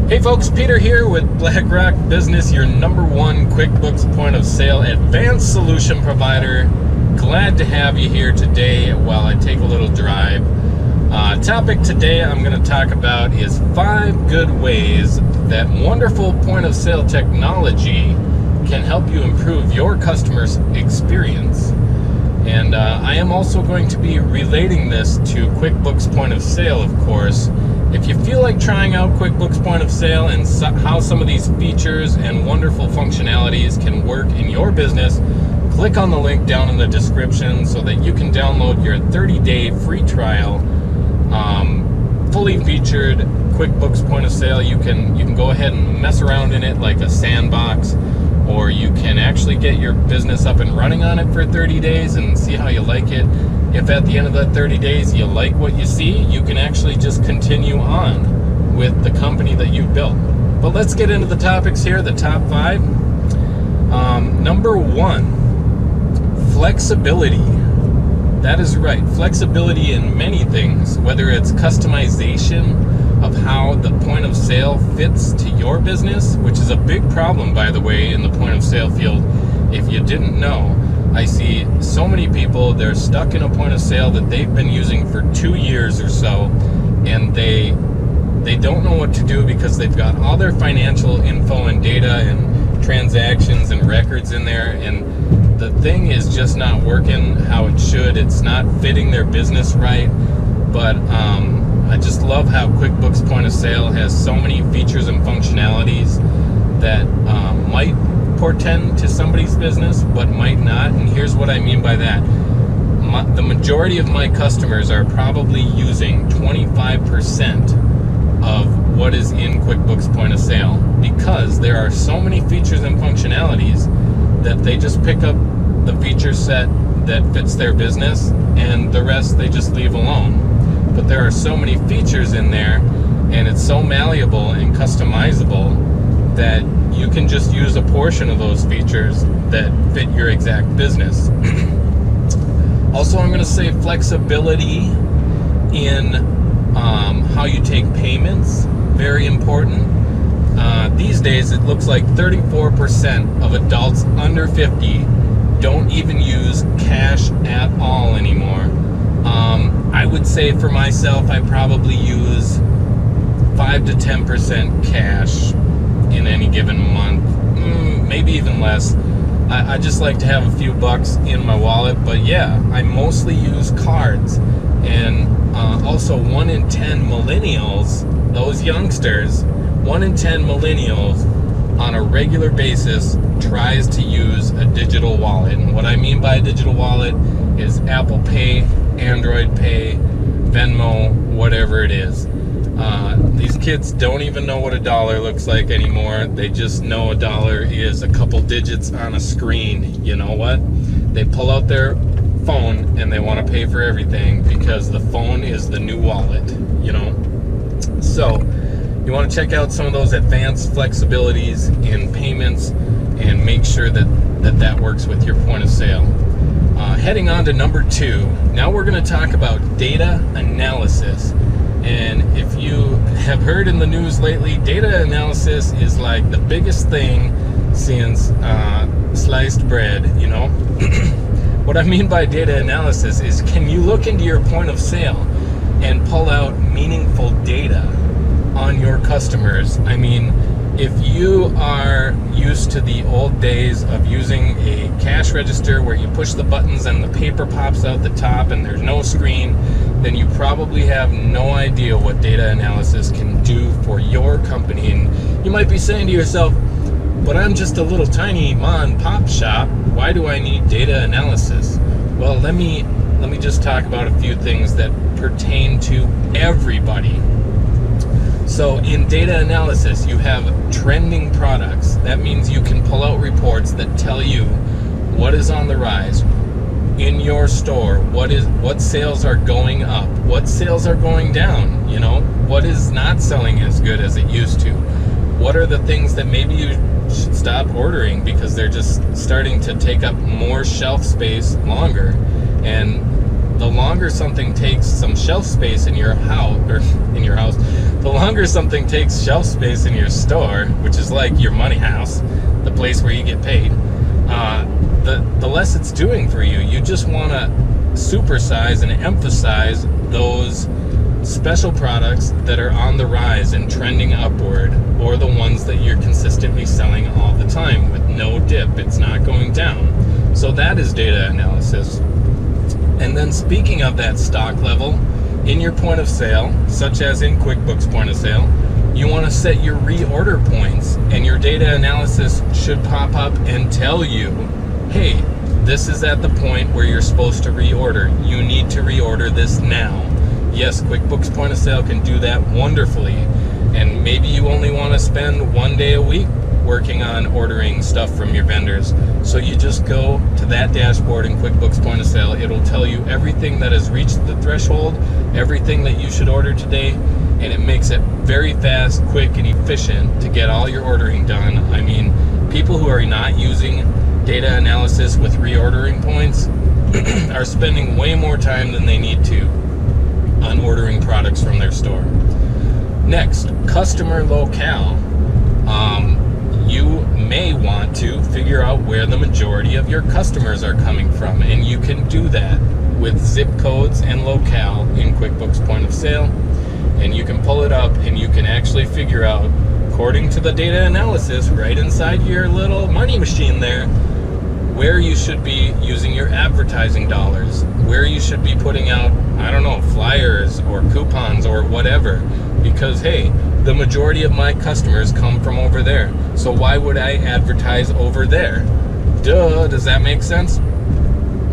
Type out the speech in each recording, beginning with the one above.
Hey folks, Peter here with BlackRock Business, your #1 QuickBooks Point of Sale advanced solution provider. Glad to have you here today while I take a little drive. Topic today I'm going to talk about is 5 good ways that wonderful point of sale technology can help you improve your customer's experience. And I am also going to be relating this to QuickBooks Point of Sale, of course. If you feel like trying out QuickBooks Point of Sale and how some of these features and wonderful functionalities can work in your business, click on the link down in the description so that you can download your 30-day free trial. Fully featured QuickBooks Point of Sale. You can go ahead and mess around in it like a sandbox, or you can actually get your business up and running on it for 30 days and see how you like it. If at the end of that 30 days you like what you see, you can actually just continue on with the company that you built. But let's get into the topics here, the top 5. Number 1, flexibility. That is right, flexibility in many things, whether it's customization of how the point of sale fits to your business, which is a big problem, by the way, in the point of sale field. If you didn't know, I see so many people, they're stuck in a point of sale that they've been using for 2 years or so, and they don't know what to do because they've got all their financial info and data and transactions and records in there, and the thing is just not working how it should. It's not fitting their business right. But I just love how QuickBooks Point of Sale has so many features and functionalities that might portend to somebody's business, but might not. And here's what I mean by that. The majority of my customers are probably using 25% of what is in QuickBooks Point of Sale, because there are so many features and functionalities that they just pick up the feature set that fits their business, and the rest they just leave alone. But there are so many features in there, and it's so malleable and customizable that you can just use a portion of those features that fit your exact business. Also, I'm going to say flexibility in how you take payments, very important. These days, it looks like 34% of adults under 50 don't even use cash at all anymore. I would say for myself, I probably use 5 to 10% cash in any given month, maybe even less. I just like to have a few bucks in my wallet, but yeah, I mostly use cards. And also 1 in 10 millennials, those youngsters, 1 in 10 millennials on a regular basis tries to use a digital wallet. And what I mean by a digital wallet is Apple Pay, Android Pay, Venmo, whatever it is. These kids don't even know what a dollar looks like anymore. They just know a dollar is a couple digits on a screen. You know what? They pull out their phone and they want to pay for everything because the phone is the new wallet, you know? So you want to check out some of those advanced flexibilities in payments and make sure that works with your point of sale. Heading on to number 2, now we're going to talk about data analysis. And if you have heard in the news lately, data analysis is like the biggest thing since sliced bread, you know? What I mean by data analysis is, can you look into your point of sale and pull out meaningful data on your customers? I mean, if you are used to the old days of using a cash register where you push the buttons and the paper pops out the top and there's no screen, then you probably have no idea what data analysis can do for your company. And you might be saying to yourself, but I'm just a little tiny mom and pop shop. Why do I need data analysis? Well, let me just talk about a few things that pertain to everybody. So in data analysis, you have trending products. That means you can pull out reports that tell you what is on the rise in your store, what sales are going up, what sales are going down, you know, what is not selling as good as it used to. What are the things that maybe you should stop ordering because they're just starting to take up more shelf space longer. And the longer something takes some shelf space in your house, the longer something takes shelf space in your store, which is like your money house, the place where you get paid, the less it's doing for you. You just want to supersize and emphasize those special products that are on the rise and trending upward, or the ones that you're consistently selling all the time with no dip. It's not going down. So that is data analysis. And then speaking of that stock level, in your point of sale, such as in QuickBooks Point of Sale, you want to set your reorder points, and your data analysis should pop up and tell you, hey, this is at the point where you're supposed to reorder. You need to reorder this now. Yes, QuickBooks Point of Sale can do that wonderfully. And maybe you only want to spend 1 day a week working on ordering stuff from your vendors. So you just go to that dashboard in QuickBooks Point of Sale. It'll tell you everything that has reached the threshold, everything that you should order today, and it makes it very fast, quick, and efficient to get all your ordering done. I mean, people who are not using data analysis with reordering points are spending way more time than they need to on ordering products from their store. Next, customer locale. You may want to figure out where the majority of your customers are coming from, and you can do that with zip codes and locale in QuickBooks Point of Sale. And you can pull it up and you can actually figure out, according to the data analysis right inside your little money machine there, where you should be using your advertising dollars, where you should be putting out, I don't know, flyers or coupons or whatever. Because hey, the majority of my customers come from over there. So why would I advertise over there? Duh, does that make sense?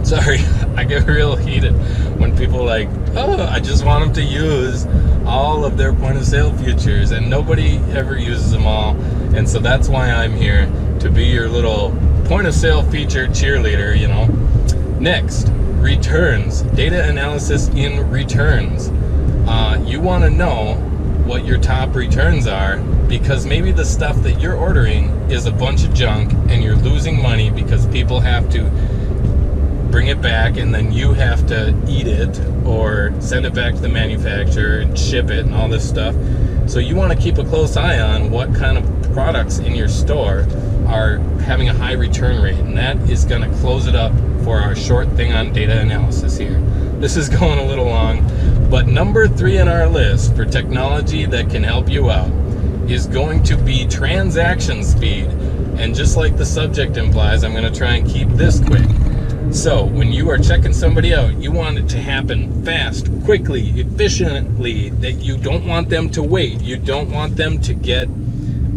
Sorry, I get real heated when people like, oh, I just want them to use all of their point of sale features, and nobody ever uses them all. And so that's why I'm here, to be your little point of sale feature cheerleader, you know. Next, returns, data analysis in returns. You want to know what your top returns are, because maybe the stuff that you're ordering is a bunch of junk and you're losing money because people have to bring it back and then you have to eat it or send it back to the manufacturer and ship it and all this stuff. So you want to keep a close eye on what kind of products in your store are having a high return rate, and that is going to close it up for our short thing on data analysis here. This is going a little long, but number 3 in our list for technology that can help you out is going to be transaction speed. And just like the subject implies, I'm going to try and keep this quick. So when you are checking somebody out, you want it to happen fast, quickly, efficiently, that you don't want them to wait. You don't want them to get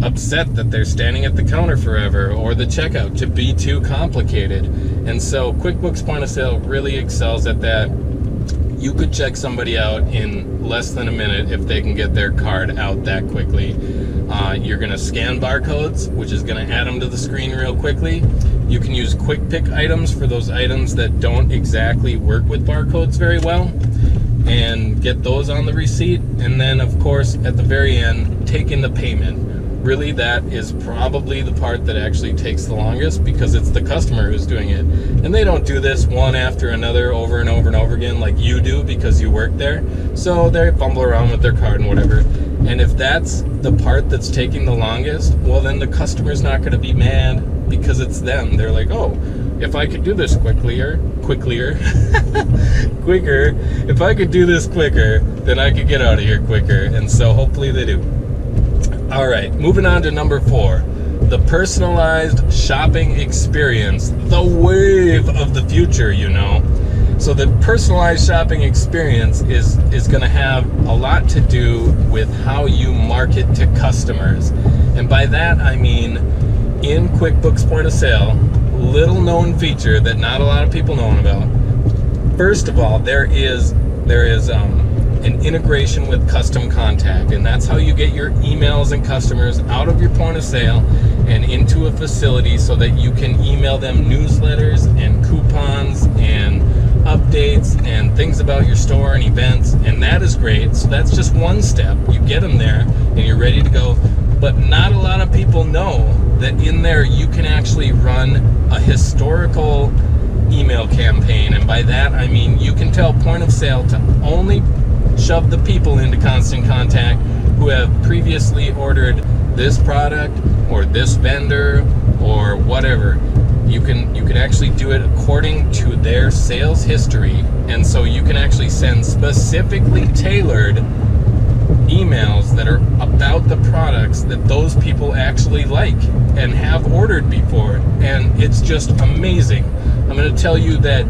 upset that they're standing at the counter forever, or the checkout to be too complicated. And so QuickBooks Point of Sale really excels at that. You could check somebody out in less than a minute if they can get their card out that quickly. You're going to scan barcodes, which is going to add them to the screen real quickly. You can use quick pick items for those items that don't exactly work with barcodes very well, and get those on the receipt. And then of course at the very end, take in the payment. Really, that is probably the part that actually takes the longest, because it's the customer who's doing it. And they don't do this one after another over and over and over again like you do because you work there. So they fumble around with their card and whatever. And if that's the part that's taking the longest, well then the customer's not going to be mad, because it's them. They're like, oh, if I could do this quicker, if I could do this quicker, then I could get out of here quicker. And so hopefully they do. All right, moving on to number 4, the personalized shopping experience, the wave of the future, you know. So the personalized shopping experience is going to have a lot to do with how you market to customers. And by that I mean, in QuickBooks Point of Sale, little known feature that not a lot of people know about. First of all, there is an integration with custom contact, and that's how you get your emails and customers out of your point of sale and into a facility so that you can email them newsletters and coupons and updates and things about your store and events. And that is great. So that's just one step. You get them there and you're ready to go. But not a lot of people know that in there you can actually run a historical email campaign. And by that I mean you can tell point of sale to only shove the people into constant contact who have previously ordered this product or this vendor or whatever. You can actually do it according to their sales history, and so you can actually send specifically tailored emails that are about the products that those people actually like and have ordered before, and it's just amazing. I'm going to tell you that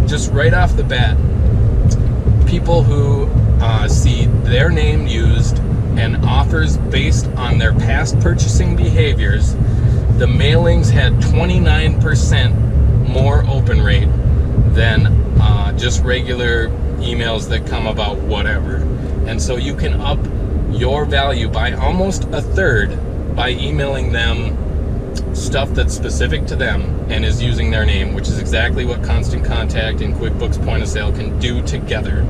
just right off the bat, people who see their name used and offers based on their past purchasing behaviors, the mailings had 29% more open rate than just regular emails that come about whatever. And so you can up your value by almost a third by emailing them stuff that's specific to them and is using their name, which is exactly what Constant Contact and QuickBooks Point of Sale can do together.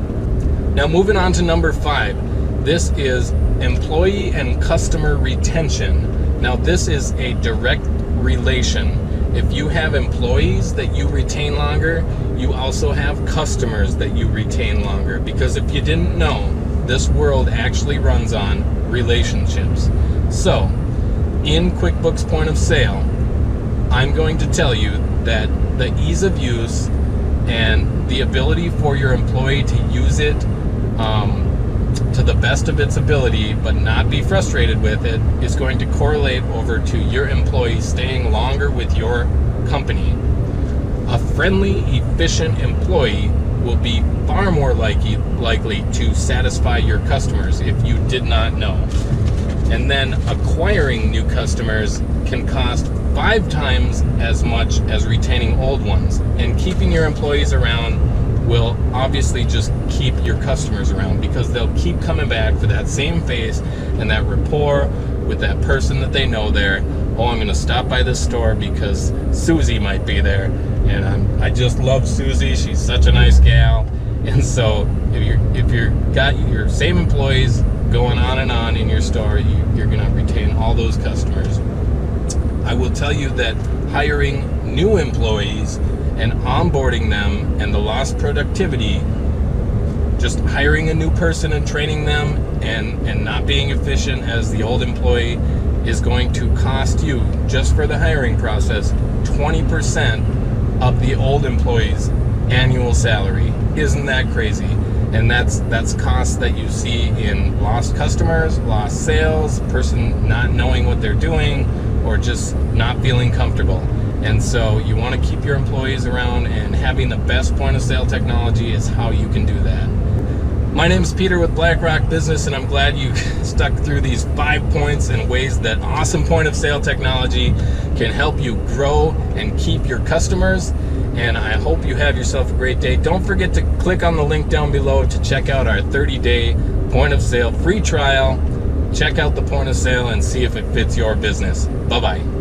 Now moving on to number 5, this is employee and customer retention. Now this is a direct relation. If you have employees that you retain longer, you also have customers that you retain longer, because if you didn't know, this world actually runs on relationships. So in QuickBooks Point of Sale, I'm going to tell you that the ease of use and the ability for your employee to use it to the best of its ability but not be frustrated with it is going to correlate over to your employee staying longer with your company. A friendly, efficient employee will be far more likely to satisfy your customers if you did not know. And then acquiring new customers can cost 5 times as much as retaining old ones. And keeping your employees around will obviously just keep your customers around, because they'll keep coming back for that same face and that rapport with that person that they know there. Oh, I'm gonna stop by this store because Susie might be there, and I just love Susie, she's such a nice gal. And so if you're got your same employees going on and on in your store, you're gonna retain all those customers. I will tell you that hiring new employees and onboarding them and the lost productivity, just hiring a new person and training them and not being efficient as the old employee, is going to cost you, just for the hiring process, 20% of the old employee's annual salary. Isn't that crazy? And that's costs that you see in lost customers, lost sales, person not knowing what they're doing, or just not feeling comfortable. And so you want to keep your employees around, and having the best point of sale technology is how you can do that. My name is Peter with BlackRock Business, and I'm glad you stuck through these 5 points and ways that awesome point of sale technology can help you grow and keep your customers. And I hope you have yourself a great day. Don't forget to click on the link down below to check out our 30-day point of sale free trial. Check out the point of sale and see if it fits your business. Bye-bye.